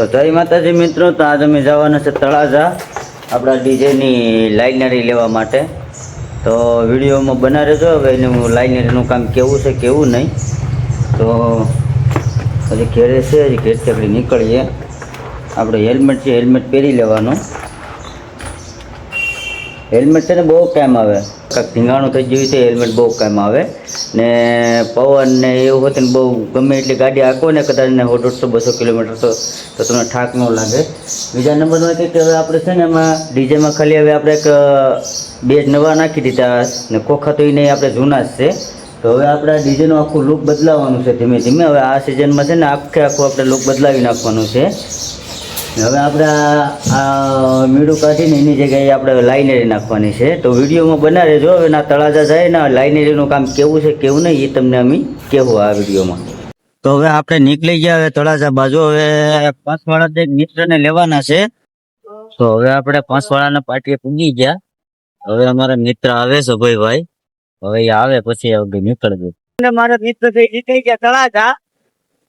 તો જય માતાજી મિત્રો, તો આજ અમે જવાના છે તળાજા આપણા ડીજેની લાઇનરી લેવા માટે. તો વિડીયોમાં બના રહેજો. હવે એનું લાઇનરીનું કામ કેવું છે કેવું નહીં. તો હજી ઘેરે છે, હજી ઘેરથી આપણે નીકળીએ. આપણે હેલ્મેટ છે, હેલ્મેટ પહેરી લેવાનું. હેલ્મેટ છે ને બહુ કામ આવે. કાંઈક ભીંગાણું થઈ ગયું છે, હેલ્મેટ બહુ કામ આવે. ને પવન ને એવું હોય ને બહુ ગમે એટલી ગાડી આંકો ને કદાચ ને 150-200 કિલોમીટર તો તમને થાક ન લાગે. બીજા નંબરમાં કંઈક હવે આપણે છે ને એમાં ડીજેમાં ખાલી હવે આપણે એક બેજ નવા નાખી દીધા ને ખોખા તો એ નહીં, આપણે જૂના જ છે. તો હવે આપણે ડીજેનું આખું લુક બદલાવવાનું છે ધીમે ધીમે. હવે આ સિઝનમાં છે ને આખું આપણે લુક બદલાવી નાખવાનું છે. હવે આપણે આ મીડું કાઢીને એની જગ્યાએ આપણે લાઇનરી નાખવાની છે. તો વિડીયોમાં બના રહેજો. હવે ના તળાજા જાય ને લાઇનરીનું કામ કેવું છે કેવું નહીં એ તમને અમે કહેવું આ વિડીયોમાં. તો હવે આપણે નીકળી ગયા હવે તળાજા બાજુ. હવે 5 વાળા મિત્રને લેવાના છે. તો હવે આપણે 5 વાળાના પાટીએ પૂગી ગયા. હવે અમારા મિત્ર આવે છે ભાઈ. હવે એ આવે પછી નીકળજો. મારા મિત્ર નીકળી ગયા તળાજા.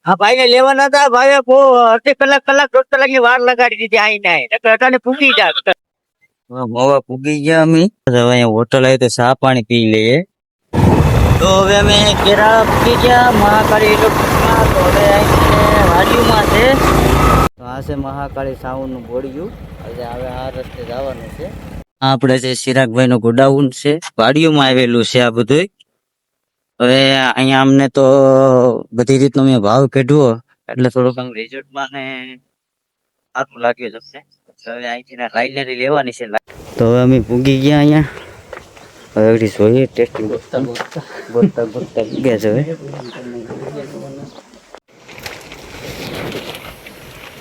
હા ભાઈ ને લેવાના હતા. ભાઈ બહુ અડધી કલાક 1.5 કલાકની વાર લગાડી દીધી. આઈને પૂગી જાય. મોવા પૂગી ગયા અમે. હવે અહીંયા હોટલ આવી તો ચા પાણી પી લઈએ. તો હવે અમે કેરાળા પૂગી ગયા મહાકાળી ઇલેક્ટ્રોનિકમાં. તો હવે અહીં વાડીમાં છે. તો આ છે મહાકાળી સાઉન્ડનું બોડિયું. હવે આ રસ્તે જવાનું છે. આપણે જે ચિરાગભાઈ નું ગોડાઉન છે, વાડીઓમાં આવેલું છે આ બધું. હવે અહીંયા અમને તો બધી રીતનો મેં ભાવ કાઢ્યો એટલે થોડુંક આમ રિઝલ્ટમાં ને સારું લાગ્યું તમને. હવે અહીંથી લાઇનરી લેવાની છે. તો હવે અમે પૂગી ગયા અહીંયા. હવે જોઈએ ટેસ્ટિંગ ગોતતા ગયા છે. હવે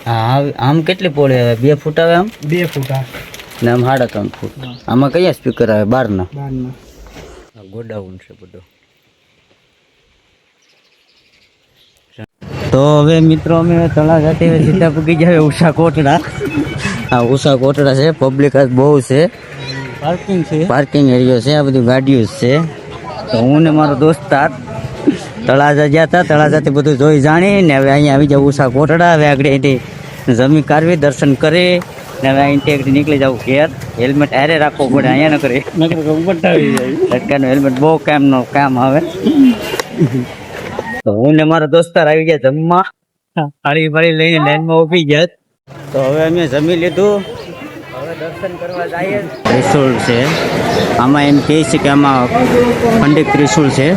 હા, આમ કેટલી પોળી આવે? 2 ફૂટ આવે. આમ 2 ફૂટ ને આમ 3.5 ફૂટ. આમાં કયા સ્પીકર આવે? 12 ના. ગોડાઉન છે બધું. તો હવે મિત્રો અમે તળાજાથી સીધા પૂગી જાય ઉષા કોટડા. આ ઉષા કોટડા છે. પબ્લિક આજ બહુ છે. પાર્કિંગ એરિયો છે. આ બધી ગાડીઓ છે. તો હું ને મારો દોસ્તાર તળાજા ગયા હતા. તળાજાથી બધું જોઈ જાણી ને હવે અહીંયા આવી જાવ ઉષા કોટડા. હવે આગળ અહીંથી જમી કાઢવી, દર્શન કરી ને હવે અહીંથી નીકળી જવું ઘેર. હેલ્મેટ હારે રાખવું પડે. અહીંયા ન કરે લટકાનું હેલ્મેટ બહુ કામ આવે. તો હું ને મારા દોસ્તાર આવી ગયા જમવા. થાળી ફાળી લઈને લાઈનમાં ઉભી ગયા. તો હવે અમે જમી લીધું. હવે દર્શન કરવા જઈએ. ત્રિશુલ છે આમાં. એમ કહે છે કે આમાં પંડિત ત્રિશુલ છે.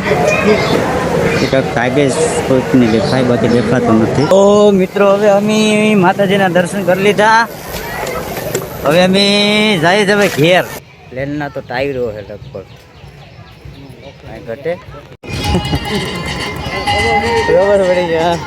કાગજ કોઈકને દેખાય, બાકી દેખાતું નથી. તો મિત્રો હવે અમે માતાજીના દર્શન કરી લીધા. હવે અમે જઈએ હવે ઘેર. પ્લેનના તો ટાયરો છે લગભગ ઘટે. બરોબર પડી ગયા.